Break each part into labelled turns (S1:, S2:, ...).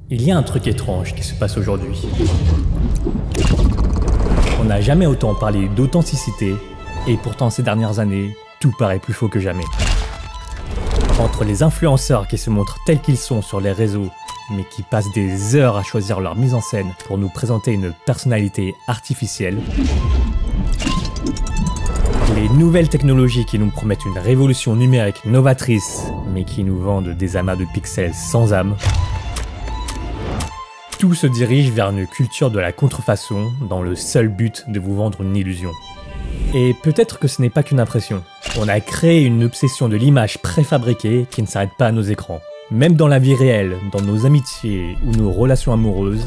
S1: Il y a un truc étrange qui se passe aujourd'hui. On n'a jamais autant parlé d'authenticité, et pourtant ces dernières années, tout paraît plus faux que jamais. Entre les influenceurs qui se montrent tels qu'ils sont sur les réseaux, mais qui passent des heures à choisir leur mise en scène pour nous présenter une personnalité artificielle, les nouvelles technologies qui nous promettent une révolution numérique novatrice, mais qui nous vendent des amas de pixels sans âme, tout se dirige vers une culture de la contrefaçon dans le seul but de vous vendre une illusion. Et peut-être que ce n'est pas qu'une impression. On a créé une obsession de l'image préfabriquée qui ne s'arrête pas à nos écrans. Même dans la vie réelle, dans nos amitiés ou nos relations amoureuses,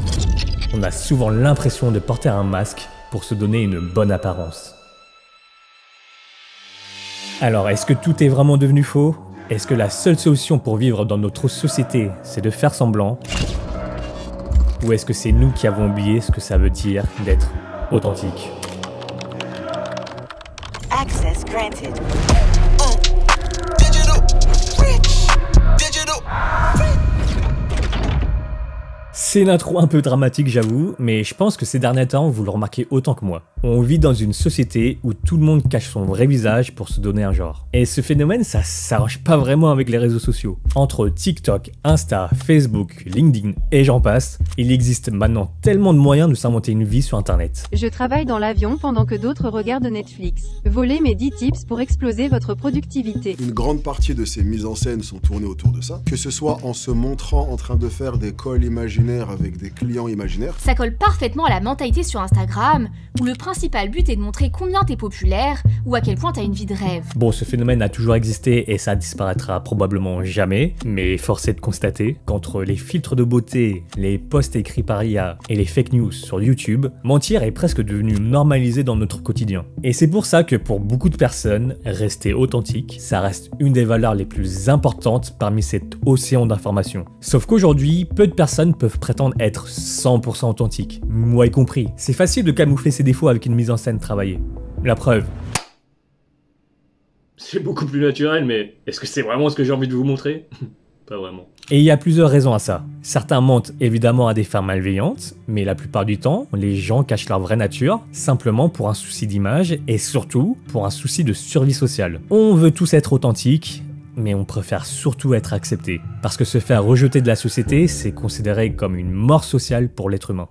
S1: on a souvent l'impression de porter un masque pour se donner une bonne apparence. Alors, est-ce que tout est vraiment devenu faux? Est-ce que la seule solution pour vivre dans notre société, c'est de faire semblant? Ou est-ce que c'est nous qui avons oublié ce que ça veut dire d'être authentique?
S2: Access granted.
S1: C'est une intro un peu dramatique, j'avoue, mais je pense que ces derniers temps, vous le remarquez autant que moi. On vit dans une société où tout le monde cache son vrai visage pour se donner un genre. Et ce phénomène, ça s'arrange pas vraiment avec les réseaux sociaux. Entre TikTok, Insta, Facebook, LinkedIn et j'en passe, il existe maintenant tellement de moyens de s'inventer une vie sur Internet.
S3: Je travaille dans l'avion pendant que d'autres regardent Netflix. Volez mes 10 tips pour exploser votre productivité.
S4: Une grande partie de ces mises en scène sont tournées autour de ça, que ce soit en se montrant en train de faire des calls imaginaires avec des clients imaginaires.
S5: Ça colle parfaitement à la mentalité sur Instagram, où le principal but est de montrer combien t'es populaire ou à quel point t'as une vie de rêve.
S1: Bon, ce phénomène a toujours existé et ça disparaîtra probablement jamais, mais force est de constater qu'entre les filtres de beauté, les posts écrits par IA et les fake news sur YouTube, mentir est presque devenu normalisé dans notre quotidien. Et c'est pour ça que pour beaucoup de personnes, rester authentique, ça reste une des valeurs les plus importantes parmi cet océan d'informations. Sauf qu'aujourd'hui, peu de personnes peuvent prétendre être 100% authentiques, moi y compris. C'est facile de camoufler ses défauts avec une mise en scène travaillée. La preuve.
S6: C'est beaucoup plus naturel, mais est-ce que c'est vraiment ce que j'ai envie de vous montrer? Pas vraiment.
S1: Et il y a plusieurs raisons à ça. Certains mentent évidemment à des fins malveillantes, mais la plupart du temps, les gens cachent leur vraie nature, simplement pour un souci d'image et surtout pour un souci de survie sociale. On veut tous être authentiques, mais on préfère surtout être accepté. Parce que se faire rejeter de la société, c'est considéré comme une mort sociale pour l'être humain.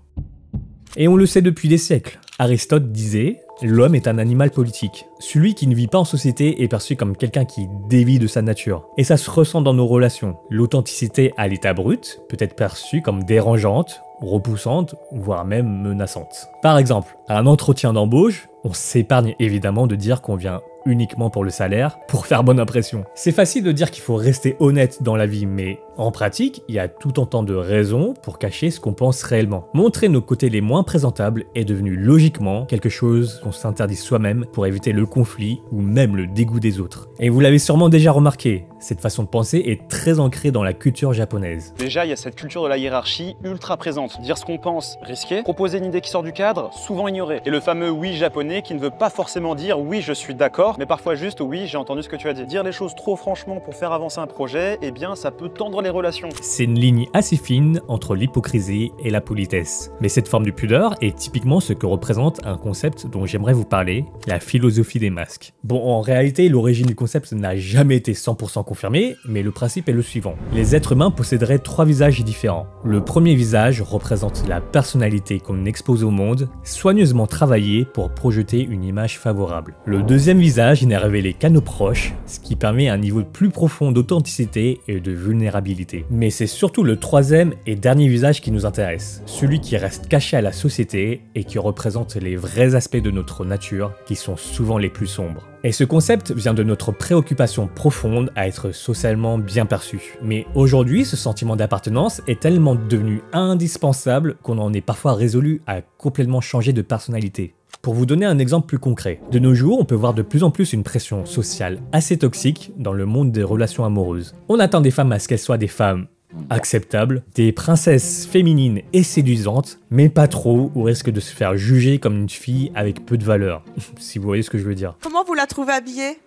S1: Et on le sait depuis des siècles. Aristote disait « L'homme est un animal politique. Celui qui ne vit pas en société est perçu comme quelqu'un qui dévie de sa nature. Et ça se ressent dans nos relations. L'authenticité à l'état brut peut être perçue comme dérangeante, repoussante, voire même menaçante. Par exemple, à un entretien d'embauche, on s'épargne évidemment de dire qu'on vient uniquement pour le salaire, pour faire bonne impression. C'est facile de dire qu'il faut rester honnête dans la vie, mais en pratique, il y a tout autant de raisons pour cacher ce qu'on pense réellement. Montrer nos côtés les moins présentables est devenu logiquement quelque chose qu'on s'interdit soi-même pour éviter le conflit ou même le dégoût des autres. Et vous l'avez sûrement déjà remarqué, cette façon de penser est très ancrée dans la culture japonaise.
S7: Déjà, il y a cette culture de la hiérarchie ultra présente. Dire ce qu'on pense, risqué. Proposer une idée qui sort du cadre, souvent ignoré. Et le fameux oui japonais qui ne veut pas forcément dire oui je suis d'accord, mais parfois juste oui j'ai entendu ce que tu as dit. Dire les choses trop franchement pour faire avancer un projet, eh bien ça peut tendre les relations.
S1: C'est une ligne assez fine entre l'hypocrisie et la politesse. Mais cette forme de pudeur est typiquement ce que représente un concept dont j'aimerais vous parler, la philosophie des masques. Bon, en réalité, l'origine du concept n'a jamais été 100% confirmée, mais le principe est le suivant. Les êtres humains posséderaient 3 visages différents. Le premier visage représente la personnalité qu'on expose au monde, soigneusement travaillée pour projeter une image favorable. Le deuxième visage n'est révélé qu'à nos proches, ce qui permet un niveau plus profond d'authenticité et de vulnérabilité. Mais c'est surtout le troisième et dernier visage qui nous intéresse, celui qui reste caché à la société et qui représente les vrais aspects de notre nature qui sont souvent les plus sombres. Et ce concept vient de notre préoccupation profonde à être socialement bien perçu. Mais aujourd'hui, ce sentiment d'appartenance est tellement devenu indispensable qu'on en est parfois résolu à complètement changer de personnalité. Pour vous donner un exemple plus concret, de nos jours, on peut voir de plus en plus une pression sociale assez toxique dans le monde des relations amoureuses. On attend des femmes à ce qu'elles soient des femmes acceptables, des princesses féminines et séduisantes, mais pas trop, au risque de se faire juger comme une fille avec peu de valeur, si vous voyez ce que je veux dire.
S2: Comment vous la trouvez habillée?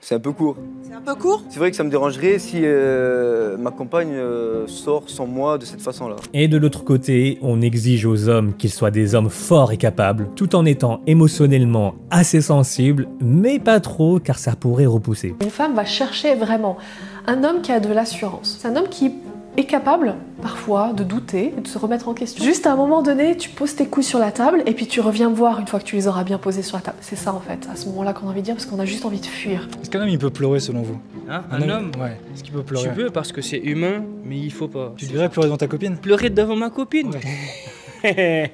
S8: C'est un peu court.
S9: C'est un peu court?
S8: C'est vrai que ça me dérangerait si ma compagne sort sans moi de cette façon-là.
S1: Et de l'autre côté, on exige aux hommes qu'ils soient des hommes forts et capables, tout en étant émotionnellement assez sensibles, mais pas trop car ça pourrait repousser.
S10: Une femme va chercher vraiment un homme qui a de l'assurance. C'est un homme qui est capable, parfois, de douter et de se remettre en question. Juste à un moment donné, tu poses tes couilles sur la table et puis tu reviens me voir une fois que tu les auras bien posés sur la table. C'est ça en fait, à ce moment-là qu'on a envie de dire, parce qu'on a juste envie de fuir.
S11: Est-ce qu'un homme il peut pleurer selon vous?
S12: Hein? Un homme?
S11: Ouais. Est-ce qu'il peut pleurer?
S12: Tu peux parce que c'est humain, mais il faut pas.
S11: Tu devrais pleurer devant ta copine?
S12: Pleurer devant ma copine?
S11: Ouais.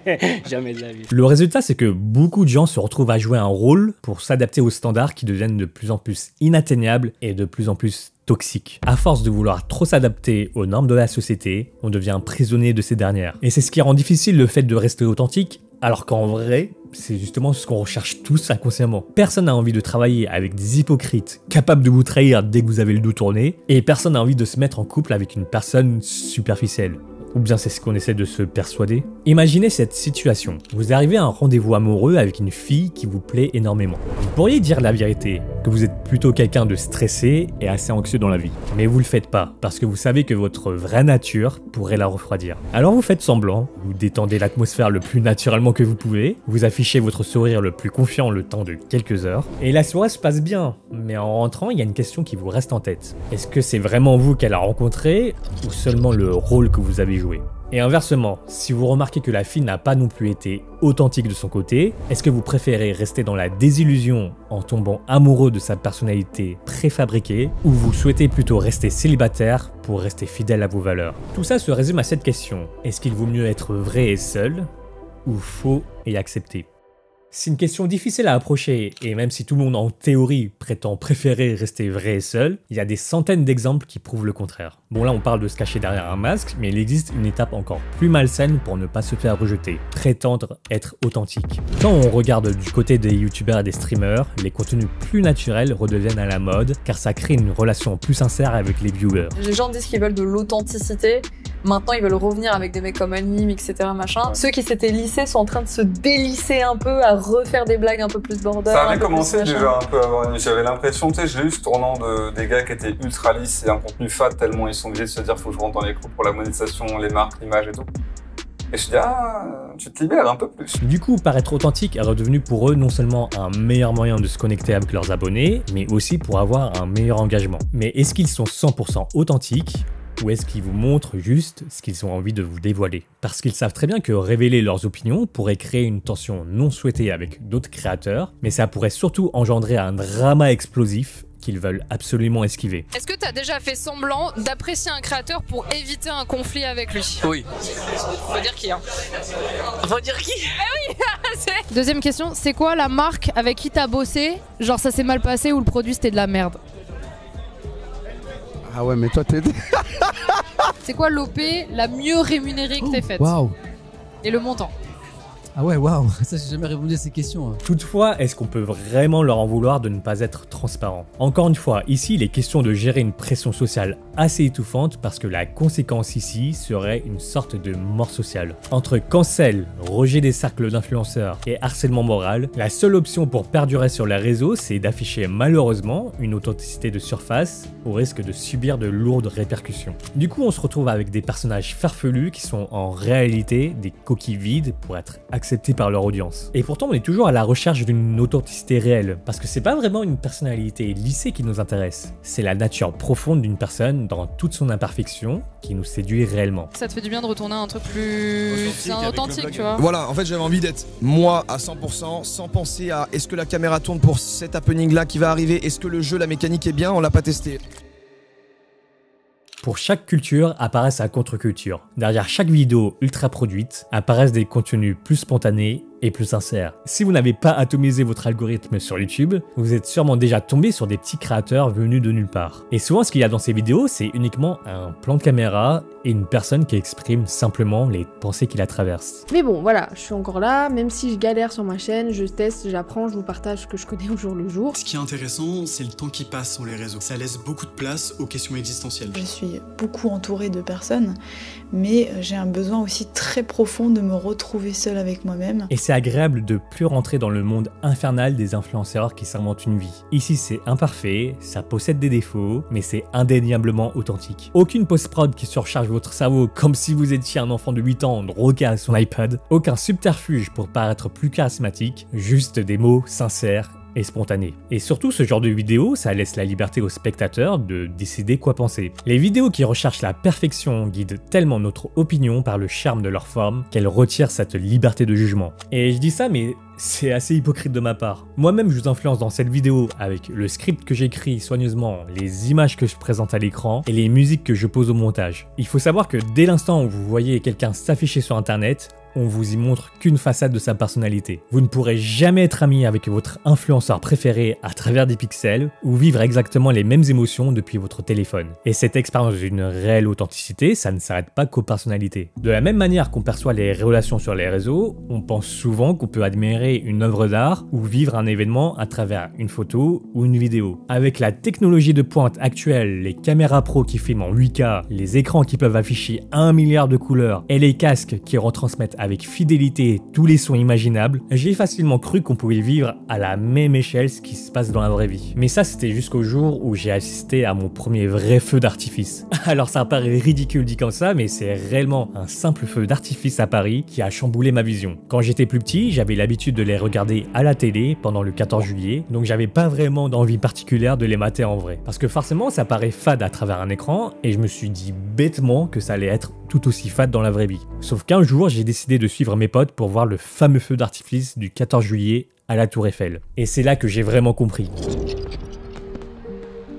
S12: Jamais de la vie.
S1: Le résultat, c'est que beaucoup de gens se retrouvent à jouer un rôle pour s'adapter aux standards qui deviennent de plus en plus inatteignables et de plus en plus toxiques. À force de vouloir trop s'adapter aux normes de la société, on devient prisonnier de ces dernières. Et c'est ce qui rend difficile le fait de rester authentique, alors qu'en vrai, c'est justement ce qu'on recherche tous inconsciemment. Personne n'a envie de travailler avec des hypocrites capables de vous trahir dès que vous avez le dos tourné, et personne n'a envie de se mettre en couple avec une personne superficielle. Ou bien c'est ce qu'on essaie de se persuader. Imaginez cette situation. Vous arrivez à un rendez-vous amoureux avec une fille qui vous plaît énormément. Vous pourriez dire la vérité, que vous êtes plutôt quelqu'un de stressé et assez anxieux dans la vie. Mais vous le faites pas, parce que vous savez que votre vraie nature pourrait la refroidir. Alors vous faites semblant, vous détendez l'atmosphère le plus naturellement que vous pouvez, vous affichez votre sourire le plus confiant le temps de quelques heures, et la soirée se passe bien. Mais en rentrant, il y a une question qui vous reste en tête. Est-ce que c'est vraiment vous qu'elle a rencontré, ou seulement le rôle que vous avez joué? Et inversement, si vous remarquez que la fille n'a pas non plus été authentique de son côté, est-ce que vous préférez rester dans la désillusion en tombant amoureux de sa personnalité préfabriquée, ou vous souhaitez plutôt rester célibataire pour rester fidèle à vos valeurs? Tout ça se résume à cette question. Est-ce qu'il vaut mieux être vrai et seul, ou faux et accepté? C'est une question difficile à approcher, et même si tout le monde en théorie prétend préférer rester vrai et seul, il y a des centaines d'exemples qui prouvent le contraire. Bon là on parle de se cacher derrière un masque, mais il existe une étape encore plus malsaine pour ne pas se faire rejeter, prétendre être authentique. Quand on regarde du côté des youtubeurs et des streamers, les contenus plus naturels redeviennent à la mode, car ça crée une relation plus sincère avec les viewers.
S13: Les gens disent qu'ils veulent de l'authenticité, maintenant ils veulent revenir avec des mecs comme Anime, etc. machin. Ceux qui s'étaient lissés sont en train de se délisser un peu, à refaire des blagues un peu plus border.
S14: Ça avait commencé déjà un peu avant. J'avais l'impression, tu sais, j'ai eu ce tournant des gars qui étaient ultra lisses et un contenu fat tellement ils sont obligés de se dire faut que je rentre dans les clous pour la monétisation, les marques, l'image et tout. Et je me dis, ah, tu te libères un peu plus.
S1: Du coup, paraître authentique est redevenu pour eux non seulement un meilleur moyen de se connecter avec leurs abonnés, mais aussi pour avoir un meilleur engagement. Mais est-ce qu'ils sont 100% authentiques ? Ou est-ce qu'ils vous montrent juste ce qu'ils ont envie de vous dévoiler? Parce qu'ils savent très bien que révéler leurs opinions pourrait créer une tension non souhaitée avec d'autres créateurs, mais ça pourrait surtout engendrer un drama explosif qu'ils veulent absolument esquiver.
S15: Est-ce que tu as déjà fait semblant d'apprécier un créateur pour éviter un conflit avec lui?
S12: Oui.
S15: Faut dire qui, hein?
S12: Faut dire qui?
S15: Eh oui. Deuxième question, c'est quoi la marque avec qui t'as bossé? Genre ça s'est mal passé ou le produit c'était de la merde?
S16: Ah ouais, mais toi t'es...
S15: C'est quoi l'OP la mieux rémunérée que t'aies faite?
S17: Waouh.
S15: Et le montant?
S17: Ah ouais, waouh, ça j'ai jamais répondu à ces questions.
S1: Toutefois, est-ce qu'on peut vraiment leur en vouloir de ne pas être transparent? Encore une fois, ici il est question de gérer une pression sociale assez étouffante parce que la conséquence ici serait une sorte de mort sociale. Entre cancel, rejet des cercles d'influenceurs et harcèlement moral, la seule option pour perdurer sur les réseaux c'est d'afficher malheureusement une authenticité de surface au risque de subir de lourdes répercussions. Du coup on se retrouve avec des personnages farfelus qui sont en réalité des coquilles vides pour être acceptés par leur audience. Et pourtant on est toujours à la recherche d'une authenticité réelle, parce que c'est pas vraiment une personnalité lissée qui nous intéresse, c'est la nature profonde d'une personne dans toute son imperfection qui nous séduit réellement.
S15: Ça te fait du bien de retourner à un truc plus authentique, tu vois.
S16: Voilà, en fait j'avais envie d'être moi à 100%, sans penser à est-ce que la caméra tourne pour cet happening là qui va arriver, est-ce que le jeu, la mécanique est bien, on l'a pas testé.
S1: Pour chaque culture apparaît sa contre-culture. Derrière chaque vidéo ultra produite apparaissent des contenus plus spontanés et plus sincères. Si vous n'avez pas atomisé votre algorithme sur YouTube, vous êtes sûrement déjà tombé sur des petits créateurs venus de nulle part. Et souvent ce qu'il y a dans ces vidéos, c'est uniquement un plan de caméra et une personne qui exprime simplement les pensées qui la traversent.
S18: Mais bon, voilà, je suis encore là, même si je galère sur ma chaîne, je teste, j'apprends, je vous partage ce que je connais au jour le jour.
S19: Ce qui est intéressant, c'est le temps qui passe sur les réseaux. Ça laisse beaucoup de place aux questions existentielles.
S20: Je suis beaucoup entourée de personnes, mais j'ai un besoin aussi très profond de me retrouver seule avec moi-même.
S1: Et c'est c'est agréable de plus rentrer dans le monde infernal des influenceurs qui s'inventent une vie. Ici c'est imparfait, ça possède des défauts, mais c'est indéniablement authentique. Aucune post-prod qui surcharge votre cerveau comme si vous étiez un enfant de 8 ans drogué à son iPad, aucun subterfuge pour paraître plus charismatique, juste des mots sincères et spontané. Et surtout, ce genre de vidéo, ça laisse la liberté aux spectateurs de décider quoi penser. Les vidéos qui recherchent la perfection guident tellement notre opinion par le charme de leur forme qu'elles retirent cette liberté de jugement. Et je dis ça, mais c'est assez hypocrite de ma part. Moi-même, je vous influence dans cette vidéo avec le script que j'écris soigneusement, les images que je présente à l'écran et les musiques que je pose au montage. Il faut savoir que dès l'instant où vous voyez quelqu'un s'afficher sur internet, on vous y montre qu'une façade de sa personnalité. Vous ne pourrez jamais être ami avec votre influenceur préféré à travers des pixels ou vivre exactement les mêmes émotions depuis votre téléphone. Et cette expérience d'une réelle authenticité, ça ne s'arrête pas qu'aux personnalités. De la même manière qu'on perçoit les relations sur les réseaux, on pense souvent qu'on peut admirer une œuvre d'art ou vivre un événement à travers une photo ou une vidéo. Avec la technologie de pointe actuelle, les caméras pro qui filment en 8K, les écrans qui peuvent afficher 1 milliard de couleurs et les casques qui retransmettent avec fidélité tous les sons imaginables, j'ai facilement cru qu'on pouvait vivre à la même échelle ce qui se passe dans la vraie vie. Mais ça, c'était jusqu'au jour où j'ai assisté à mon premier vrai feu d'artifice. Alors ça paraît ridicule dit comme ça, mais c'est réellement un simple feu d'artifice à Paris qui a chamboulé ma vision. Quand j'étais plus petit, j'avais l'habitude de les regarder à la télé pendant le 14 juillet, donc j'avais pas vraiment d'envie particulière de les mater en vrai. Parce que forcément, ça paraît fade à travers un écran, et je me suis dit bêtement que ça allait être tout aussi fade dans la vraie vie. Sauf qu'un jour, j'ai décidé de suivre mes potes pour voir le fameux feu d'artifice du 14 juillet à la Tour Eiffel. Et c'est là que j'ai vraiment compris.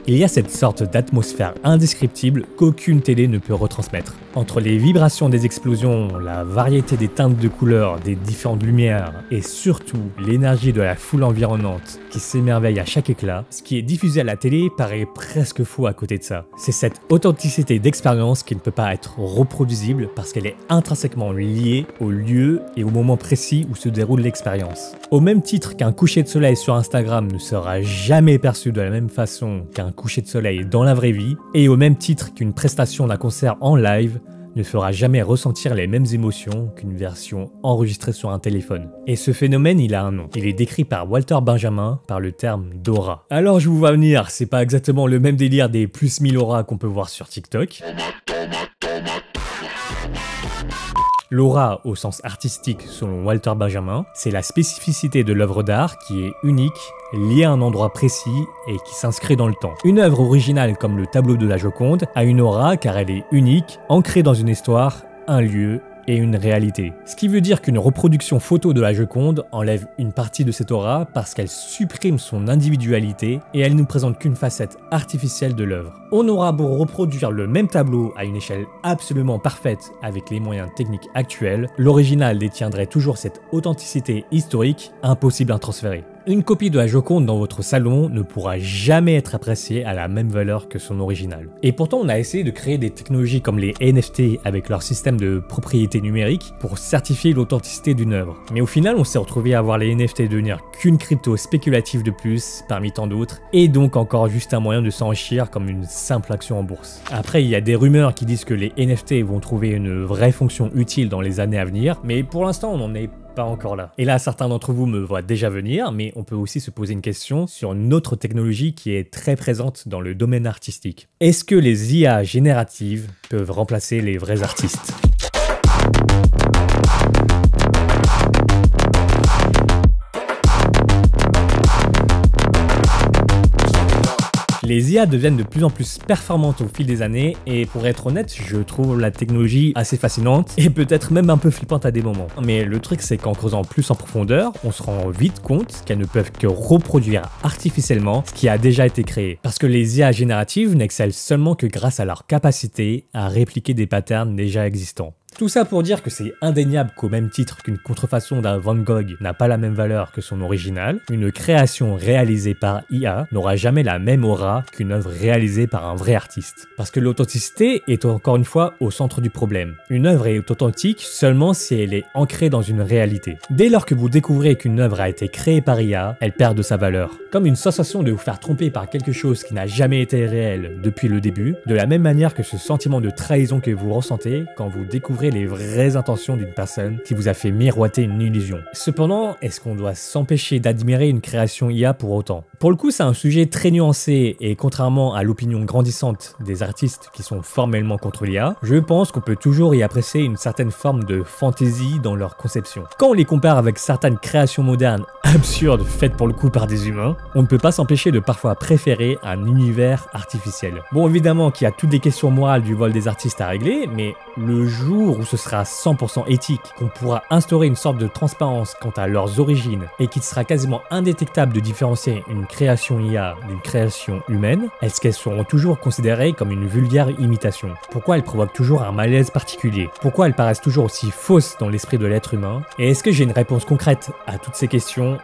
S1: Il y a cette sorte d'atmosphère indescriptible qu'aucune télé ne peut retransmettre. Entre les vibrations des explosions, la variété des teintes de couleurs, des différentes lumières, et surtout l'énergie de la foule environnante qui s'émerveille à chaque éclat, ce qui est diffusé à la télé paraît presque faux à côté de ça. C'est cette authenticité d'expérience qui ne peut pas être reproduisible parce qu'elle est intrinsèquement liée au lieu et au moment précis où se déroule l'expérience. Au même titre qu'un coucher de soleil sur Instagram ne sera jamais perçu de la même façon qu'un coucher de soleil dans la vraie vie, et au même titre qu'une prestation d'un concert en live ne fera jamais ressentir les mêmes émotions qu'une version enregistrée sur un téléphone. Et ce phénomène, il a un nom. Il est décrit par Walter Benjamin par le terme d'aura. Alors je vous vois venir, c'est pas exactement le même délire des plus 1000 auras qu'on peut voir sur TikTok. L'aura, au sens artistique selon Walter Benjamin, c'est la spécificité de l'œuvre d'art qui est unique, liée à un endroit précis et qui s'inscrit dans le temps. Une œuvre originale comme le tableau de la Joconde a une aura car elle est unique, ancrée dans une histoire, un lieu et une réalité. Ce qui veut dire qu'une reproduction photo de la Joconde enlève une partie de cette aura parce qu'elle supprime son individualité et elle nous présente qu'une facette artificielle de l'œuvre. On aura beau reproduire le même tableau à une échelle absolument parfaite avec les moyens techniques actuels, l'original détiendrait toujours cette authenticité historique impossible à transférer. Une copie de la Joconde dans votre salon ne pourra jamais être appréciée à la même valeur que son original. Et pourtant, on a essayé de créer des technologies comme les NFT avec leur système de propriété numérique pour certifier l'authenticité d'une œuvre. Mais au final, on s'est retrouvé à voir les NFT devenir qu'une crypto spéculative de plus parmi tant d'autres, et donc encore juste un moyen de s'enrichir comme une simple action en bourse. Après, il y a des rumeurs qui disent que les NFT vont trouver une vraie fonction utile dans les années à venir, mais pour l'instant, on n'en est pas encore là. Et là, certains d'entre vous me voient déjà venir, mais on peut aussi se poser une question sur une autre technologie qui est très présente dans le domaine artistique. Est-ce que les IA génératives peuvent remplacer les vrais artistes ? Les IA deviennent de plus en plus performantes au fil des années et pour être honnête, je trouve la technologie assez fascinante et peut-être même un peu flippante à des moments. Mais le truc c'est qu'en creusant plus en profondeur, on se rend vite compte qu'elles ne peuvent que reproduire artificiellement ce qui a déjà été créé. Parce que les IA génératives n'excellent seulement que grâce à leur capacité à répliquer des patterns déjà existants. Tout ça pour dire que c'est indéniable qu'au même titre qu'une contrefaçon d'un Van Gogh n'a pas la même valeur que son original, une création réalisée par IA n'aura jamais la même aura qu'une œuvre réalisée par un vrai artiste. Parce que l'authenticité est encore une fois au centre du problème. Une œuvre est authentique seulement si elle est ancrée dans une réalité. Dès lors que vous découvrez qu'une œuvre a été créée par IA, elle perd de sa valeur. Comme une sensation de vous faire tromper par quelque chose qui n'a jamais été réel depuis le début, de la même manière que ce sentiment de trahison que vous ressentez quand vous découvrez découvrir les vraies intentions d'une personne qui vous a fait miroiter une illusion. Cependant, est-ce qu'on doit s'empêcher d'admirer une création IA pour autant? Pour le coup, c'est un sujet très nuancé et contrairement à l'opinion grandissante des artistes qui sont formellement contre l'IA, je pense qu'on peut toujours y apprécier une certaine forme de fantaisie dans leur conception. Quand on les compare avec certaines créations modernes absurdes faites pour le coup par des humains, on ne peut pas s'empêcher de parfois préférer un univers artificiel. Bon, évidemment qu'il y a toutes les questions morales du vol des artistes à régler, mais le jour où ce sera 100% éthique, qu'on pourra instaurer une sorte de transparence quant à leurs origines et qu'il sera quasiment indétectable de différencier une création IA d'une création humaine, est-ce qu'elles seront toujours considérées comme une vulgaire imitation? Pourquoi elles provoquent toujours un malaise particulier? Pourquoi elles paraissent toujours aussi fausses dans l'esprit de l'être humain? Et est-ce que j'ai une réponse concrète à toutes ces questions?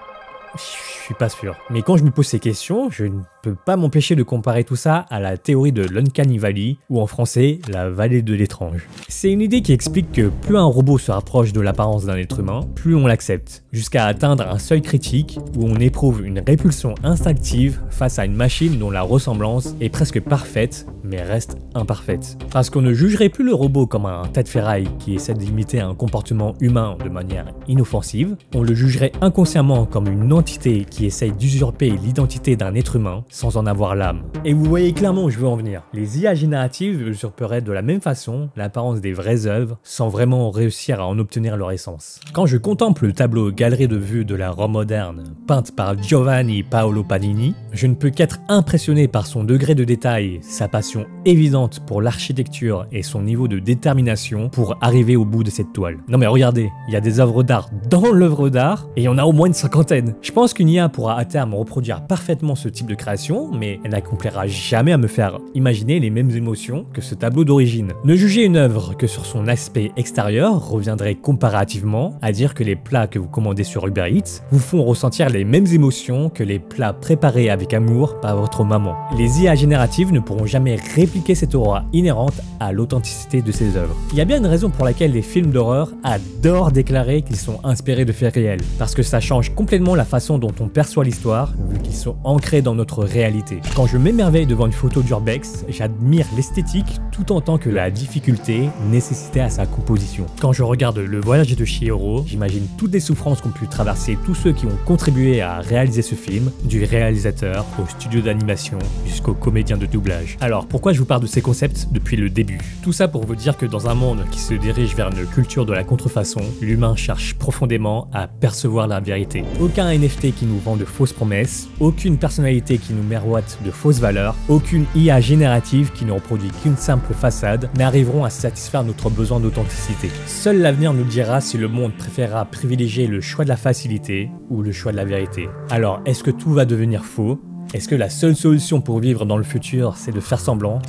S1: Je suis pas sûr. Mais quand je me pose ces questions, je ne peux pas m'empêcher de comparer tout ça à la théorie de l'Uncanny Valley, ou en français, la vallée de l'étrange. C'est une idée qui explique que plus un robot se rapproche de l'apparence d'un être humain, plus on l'accepte, jusqu'à atteindre un seuil critique où on éprouve une répulsion instinctive face à une machine dont la ressemblance est presque parfaite, mais reste imparfaite. Parce qu'on ne jugerait plus le robot comme un tas de ferraille qui essaie d'imiter un comportement humain de manière inoffensive, on le jugerait inconsciemment comme une entité qui essaye d'usurper l'identité d'un être humain sans en avoir l'âme. Et vous voyez clairement où je veux en venir. Les IA génératives usurperaient de la même façon l'apparence des vraies œuvres sans vraiment réussir à en obtenir leur essence. Quand je contemple le tableau Galerie de vue de la Rome moderne, peinte par Giovanni Paolo Panini, je ne peux qu'être impressionné par son degré de détail, sa passion évidente pour l'architecture et son niveau de détermination pour arriver au bout de cette toile. Non mais regardez, il y a des œuvres d'art dans l'œuvre d'art et il y en a au moins une cinquantaine. Je pense qu'une IA pourra à terme reproduire parfaitement ce type de création, mais elle n'accomplira jamais à me faire imaginer les mêmes émotions que ce tableau d'origine. Ne juger une œuvre que sur son aspect extérieur reviendrait comparativement à dire que les plats que vous commandez sur Uber Eats vous font ressentir les mêmes émotions que les plats préparés avec amour par votre maman. Les IA génératives ne pourront jamais répliquer cette aura inhérente à l'authenticité de ces œuvres. Il y a bien une raison pour laquelle les films d'horreur adorent déclarer qu'ils sont inspirés de faits réels, parce que ça change complètement la façon dont on perçoit l'histoire, vu qu'ils sont ancrés dans notre réalité. Quand je m'émerveille devant une photo d'Urbex, j'admire l'esthétique tout autant que la difficulté nécessitée à sa composition. Quand je regarde Le Voyage de Chihiro, j'imagine toutes les souffrances qu'ont pu traverser tous ceux qui ont contribué à réaliser ce film, du réalisateur au studio d'animation jusqu'aux comédiens de doublage. Alors pourquoi je vous parle de ces concepts depuis le début? Tout ça pour vous dire que dans un monde qui se dirige vers une culture de la contrefaçon, l'humain cherche profondément à percevoir la vérité. Aucun NFT qui nous vend de fausses promesses, aucune personnalité qui nous miroite de fausses valeurs, aucune IA générative qui ne reproduit qu'une simple façade n'arriveront à satisfaire notre besoin d'authenticité. Seul l'avenir nous dira si le monde préférera privilégier le choix de la facilité ou le choix de la vérité. Alors, est-ce que tout va devenir faux? Est-ce que la seule solution pour vivre dans le futur, c'est de faire semblant?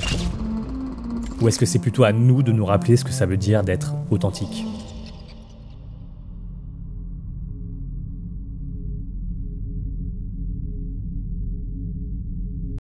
S1: Ou est-ce que c'est plutôt à nous de nous rappeler ce que ça veut dire d'être authentique?